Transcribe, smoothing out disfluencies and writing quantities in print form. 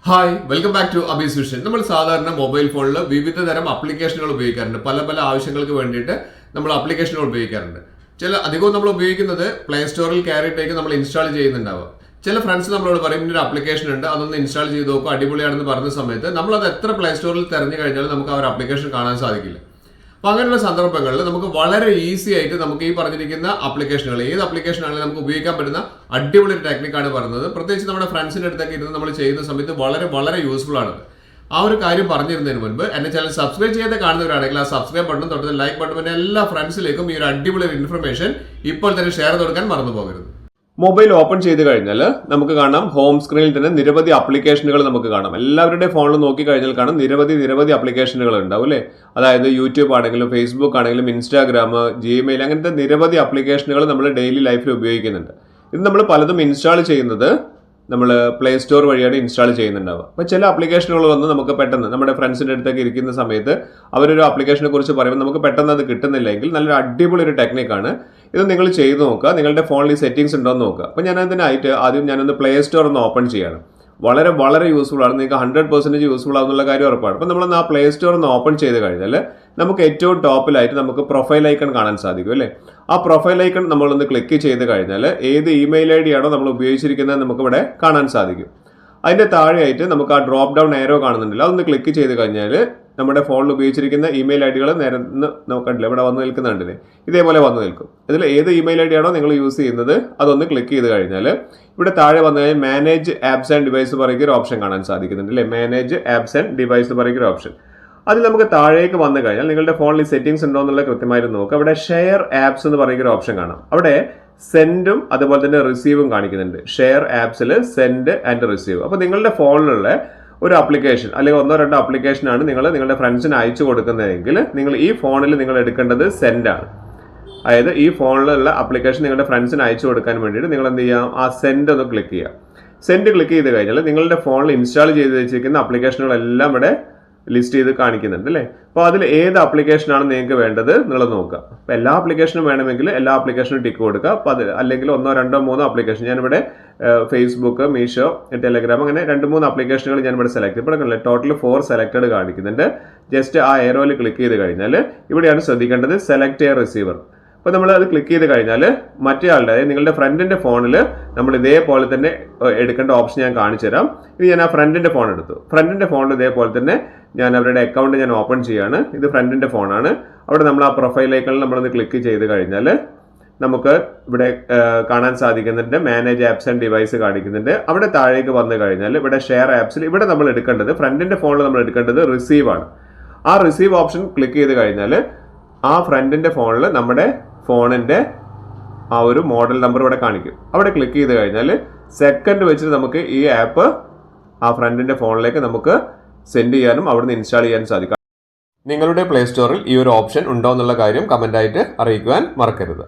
Hi welcome back to Abees vision. നമ്മൾ സാധാരണ mobile ഫോണിൽ വിവിധ തരം ആപ്ലിക്കേഷനുകൾ ഉപയോഗിക്കാറുണ്ട്. പല ആവശ്യങ്ങൾക്ക് വേണ്ടിയിട്ട് നമ്മൾ ആപ്ലിക്കേഷനുകൾ ഉപയോഗിക്കാറുണ്ട്. അധികവും നമ്മൾ ഉപയോഗിക്കുന്നത് പ്ലേ സ്റ്റോറിൽ കയറിയിട്ടേക്ക് നമ്മൾ ഇൻസ്റ്റാൾ ചെയ്യുന്നുണ്ടാവുക. ചില ഫ്രണ്ട്സ് നമ്മളോട് പറയും ഇന്നൊരു ആപ്ലിക്കേഷൻ ഉണ്ട്, അതൊന്ന് ഇൻസ്റ്റാൾ ചെയ്ത് നോക്കുക, അടിപൊളിയാണെന്ന് പറഞ്ഞ സമയത്ത് നമ്മൾ അത് എത്ര പ്ലേ സ്റ്റോറിൽ തിരഞ്ഞു കഴിഞ്ഞാൽ നമുക്ക് ആ ഒരു ആപ്ലിക്കേഷൻ കാണാൻ സാധിക്കില്ല. അപ്പോൾ അങ്ങനെയുള്ള സന്ദർഭങ്ങളിൽ നമുക്ക് വളരെ ഈസി ആയിട്ട് നമുക്ക് ഈ പറഞ്ഞിരിക്കുന്ന ആപ്ലിക്കേഷനുകൾ, ഏത് ആപ്ലിക്കേഷൻ ആണെങ്കിലും നമുക്ക് ഉപയോഗിക്കാൻ പറ്റുന്ന അടിപൊളി ഒരു ടെക്നിക്കാണ് പറയുന്നത്. പ്രത്യേകിച്ച് നമ്മുടെ ഫ്രണ്ട്സിൻ്റെ അടുത്തൊക്കെ ഇരുന്ന് നമ്മൾ ചെയ്യുന്ന സമയത്ത് വളരെ യൂസ്ഫുൾ ആണ്. ആ ഒരു കാര്യം പറഞ്ഞിരുന്നതിന് മുൻപ് എന്റെ ചാനൽ സബ്സ്ക്രൈബ് ചെയ്ത് കാണുന്നവരാണെങ്കിൽ ആ സബ്സ്ക്രൈബ് ബട്ടൺ തൊട്ട് ലൈക്ക് ബട്ടൺ പിന്നെ എല്ലാ ഫ്രണ്ട്സിലേക്കും ഈ ഒരു അടിപൊളി ഇൻഫർമേഷൻ ഇപ്പോൾ തന്നെ ഷെയർ ചെയ്ത് കൊടുക്കാൻ മറന്നു പോകരുത്. മൊബൈൽ ഓപ്പൺ ചെയ്ത് കഴിഞ്ഞാൽ നമുക്ക് കാണാം ഹോം സ്ക്രീനിൽ തന്നെ നിരവധി ആപ്ലിക്കേഷനുകൾ നമുക്ക് കാണാം. എല്ലാവരുടെയും ഫോണിൽ നോക്കി കഴിഞ്ഞാൽ കാണാം നിരവധി ആപ്ലിക്കേഷനുകൾ ഉണ്ടാവും അല്ലേ. അതായത് യൂട്യൂബ് ആണെങ്കിലും ഫേസ്ബുക്ക് ആണെങ്കിലും ഇൻസ്റ്റാഗ്രാം, ജിമെയിൽ, അങ്ങനത്തെ നിരവധി ആപ്ലിക്കേഷനുകൾ നമ്മൾ ഡെയിലി ലൈഫിൽ ഉപയോഗിക്കുന്നുണ്ട്. ഇത് നമ്മൾ പലതും ഇൻസ്റ്റാൾ ചെയ്യുന്നത് നമ്മൾ പ്ലേ സ്റ്റോർ വഴിയാണ് ഇൻസ്റ്റാൾ ചെയ്യുന്നുണ്ടാവുക. അപ്പോൾ ചില ആപ്ലിക്കേഷനുകൾ വന്ന് നമുക്ക് പെട്ടെന്ന് നമ്മുടെ ഫ്രണ്ട്സിൻ്റെ അടുത്തൊക്കെ ഇരിക്കുന്ന സമയത്ത് അവരൊരു ആപ്ലിക്കേഷനെ കുറിച്ച് പറയുമ്പോൾ നമുക്ക് പെട്ടെന്ന് അത് കിട്ടുന്നില്ലെങ്കിൽ നല്ലൊരു അടിപൊളി ഒരു ടെക്നിക്കാണ് ഇത്. നിങ്ങൾ ചെയ്ത് നോക്കുക. നിങ്ങളുടെ ഫോണിൽ സെറ്റിംഗ്സ് ഉണ്ടോ എന്ന് നോക്കുക. അപ്പോൾ ഞാൻ അതിനായിട്ട് ആദ്യം ഞാനൊന്ന് പ്ലേ സ്റ്റോർ ഒന്ന് ഓപ്പൺ ചെയ്യാണ്. വളരെ യൂസ്ഫുൾ ആണ്. നിങ്ങൾക്ക് 100% യൂസ്ഫുൾ ആവുന്നുള്ള കാര്യം ഉറപ്പാണ്. അപ്പോൾ നമ്മളൊന്ന് ആ പ്ലേ സ്റ്റോർ ഒന്ന് ഓപ്പൺ ചെയ്ത് കഴിഞ്ഞാൽ നമുക്ക് ഏറ്റവും ടോപ്പിലായിട്ട് നമുക്ക് പ്രൊഫൈൽ ഐക്കൺ കാണാൻ സാധിക്കും അല്ലേ. ആ പ്രൊഫൈൽ ഐക്കൺ നമ്മളൊന്ന് ക്ലിക്ക് ചെയ്ത് കഴിഞ്ഞാൽ ഏത് ഇമെയിൽ ID ആണോ നമ്മൾ ഉപയോഗിച്ചിരിക്കുന്നത് നമുക്കിവിടെ കാണാൻ സാധിക്കും. അതിൻ്റെ താഴെയായിട്ട് നമുക്ക് ആ ഡ്രോപ്പ് ഡൗൺ ഏരോ കാണുന്നുണ്ടല്ലോ, അതൊന്ന് ക്ലിക്ക് ചെയ്ത് കഴിഞ്ഞാൽ നമ്മുടെ ഫോണിൽ ഉപയോഗിച്ചിരിക്കുന്ന ഇമെയിൽ ID കൾ നിരന്ന് നോക്കണ്ടില്ല, ഇവിടെ വന്ന് നിൽക്കുന്നുണ്ടല്ലേ, ഇതേപോലെ വന്ന് നിൽക്കും. ഇതിൽ ഏത് ഇമെയിൽ ID ആണോ നിങ്ങൾ യൂസ് ചെയ്യുന്നത് അതൊന്ന് ക്ലിക്ക് ചെയ്ത് കഴിഞ്ഞാൽ ഇവിടെ താഴെ വന്നു കഴിഞ്ഞാൽ മാനേജ് ആപ്സ് ആൻഡ് ഡിവൈസ് പറയുന്ന ഒരു ഓപ്ഷൻ കാണാൻ സാധിക്കുന്നുണ്ട് അല്ലേ. മാനേജ് ആപ്സ് ആൻഡ് ഡിവൈസ് പറയുന്ന ഒരു ഓപ്ഷൻ, അതിൽ നമുക്ക് താഴേക്ക് വന്നു കഴിഞ്ഞാൽ നിങ്ങളുടെ ഫോണിൽ സെറ്റിംഗ്സ് ഉണ്ടോ എന്നുള്ള കൃത്യമായിട്ട് നോക്കുക. അവിടെ ഷെയർ ആപ്സ് എന്ന് പറയുന്ന ഒരു ഓപ്ഷൻ കാണാം. അവിടെ സെൻഡും അതുപോലെ തന്നെ റിസീവും കാണിക്കുന്നുണ്ട്. ഷെയർ ആപ്സിൽ സെൻഡ് ആൻഡ് റിസീവ്. അപ്പോൾ നിങ്ങളുടെ ഫോണിലുള്ള ഒരു ആപ്ലിക്കേഷൻ അല്ലെങ്കിൽ 1-2 ആപ്ലിക്കേഷനാണ് നിങ്ങൾ നിങ്ങളുടെ ഫ്രണ്ട്സിന് അയച്ചു കൊടുക്കുന്നതെങ്കിൽ നിങ്ങൾ ഈ ഫോണിൽ നിങ്ങൾ എടുക്കേണ്ടത് സെൻഡാണ്. അതായത് ഈ ഫോണിലുള്ള ആപ്ലിക്കേഷൻ നിങ്ങളുടെ ഫ്രണ്ട്സിന് അയച്ചു കൊടുക്കാൻ വേണ്ടിയിട്ട് നിങ്ങൾ എന്ത് ചെയ്യാം, ആ സെൻഡ് ഒന്ന് ക്ലിക്ക് ചെയ്യുക. സെൻഡ് ക്ലിക്ക് ചെയ്ത് കഴിഞ്ഞാൽ നിങ്ങളുടെ ഫോണിൽ ഇൻസ്റ്റാൾ ചെയ്ത് വെച്ചിരിക്കുന്ന ആപ്ലിക്കേഷനുകളെല്ലാം ഇവിടെ ലിസ്റ്റ് ചെയ്ത് കാണിക്കുന്നുണ്ട് അല്ലേ. അപ്പോൾ അതിൽ ഏത് ആപ്ലിക്കേഷനാണ് നിങ്ങൾക്ക് വേണ്ടത് നിങ്ങൾ നോക്കുക. അപ്പോൾ എല്ലാ ആപ്ലിക്കേഷനും വേണമെങ്കിൽ എല്ലാ ആപ്ലിക്കേഷനും ടിക്ക് കൊടുക്കുക. അപ്പോൾ അത് അല്ലെങ്കിൽ 1-2-3 ആപ്ലിക്കേഷൻ, ഞാനിവിടെ ഫേസ്ബുക്ക്, മീഷോ, ടെലഗ്രാം, അങ്ങനെ 2-3 ആപ്ലിക്കേഷനുകൾ ഞാനിവിടെ സെലക്ട് ചെയ്യപ്പെടുന്നില്ല. ടോട്ടൽ 4 സെലക്റ്റഡ് കാണിക്കുന്നുണ്ട്. ജസ്റ്റ് ആ ഏറോയിൽ ക്ലിക്ക് ചെയ്ത് കഴിഞ്ഞാൽ ഇവിടെയാണ് ശ്രദ്ധിക്കേണ്ടത് സെലക്ട് എ റിസീവർ. അപ്പോൾ നമ്മൾ അത് ക്ലിക്ക് ചെയ്ത് കഴിഞ്ഞാൽ മറ്റേ ആളുടെ, അതായത് നിങ്ങളുടെ ഫ്രണ്ടിൻ്റെ ഫോണിൽ നമ്മൾ ഇതേപോലെ തന്നെ എടുക്കേണ്ട ഓപ്ഷൻ ഞാൻ കാണിച്ചു തരാം. ഇനി ഞാൻ ആ ഫ്രണ്ടിൻ്റെ ഫോൺ എടുത്തു. ഫ്രണ്ടിൻ്റെ ഫോണിൽ ഇതേപോലെ തന്നെ ഞാൻ അവരുടെ അക്കൗണ്ട് ഞാൻ ഓപ്പൺ ചെയ്യാണ്. ഇത് ഫ്രണ്ടിൻ്റെ ഫോണാണ്. അവിടെ നമ്മൾ ആ പ്രൊഫൈൽ ഐക്കണിൽ നമ്മളൊന്ന് ക്ലിക്ക് ചെയ്ത് കഴിഞ്ഞാൽ നമുക്ക് ഇവിടെ കാണാൻ സാധിക്കുന്നുണ്ട് മാനേജ് ആപ്സ് ആൻഡ് ഡിവൈസ് കാണിക്കുന്നുണ്ട്. അവിടെ താഴേക്ക് വന്നു കഴിഞ്ഞാൽ ഇവിടെ ഷെയർ ആപ്സിൽ ഇവിടെ നമ്മൾ എടുക്കേണ്ടത്, ഫ്രണ്ടിൻ്റെ ഫോണിൽ നമ്മൾ എടുക്കേണ്ടത് റിസീവ് ആണ്. ആ റിസീവ് ഓപ്ഷൻ ക്ലിക്ക് ചെയ്ത് കഴിഞ്ഞാൽ ആ ഫ്രണ്ടിൻ്റെ ഫോണിൽ നമ്മുടെ ഫോണിൻ്റെ ആ ഒരു മോഡൽ നമ്പർ ഇവിടെ കാണിക്കും. അവിടെ ക്ലിക്ക് ചെയ്ത് കഴിഞ്ഞാൽ സെക്കൻഡ് വെച്ചിട്ട് നമുക്ക് ഈ ആപ്പ് ആ ഫ്രണ്ടിൻ്റെ ഫോണിലേക്ക് നമുക്ക് സെൻഡ് ചെയ്യാനും അവിടുന്ന് ഇൻസ്റ്റാൾ ചെയ്യാനും സാധിക്കും. നിങ്ങളുടെ പ്ലേ സ്റ്റോറിൽ ഈ ഒരു ഓപ്ഷൻ ഉണ്ടോ എന്നുള്ള കാര്യം കമൻ്റായിട്ട് അറിയിക്കുവാൻ മറക്കരുത്.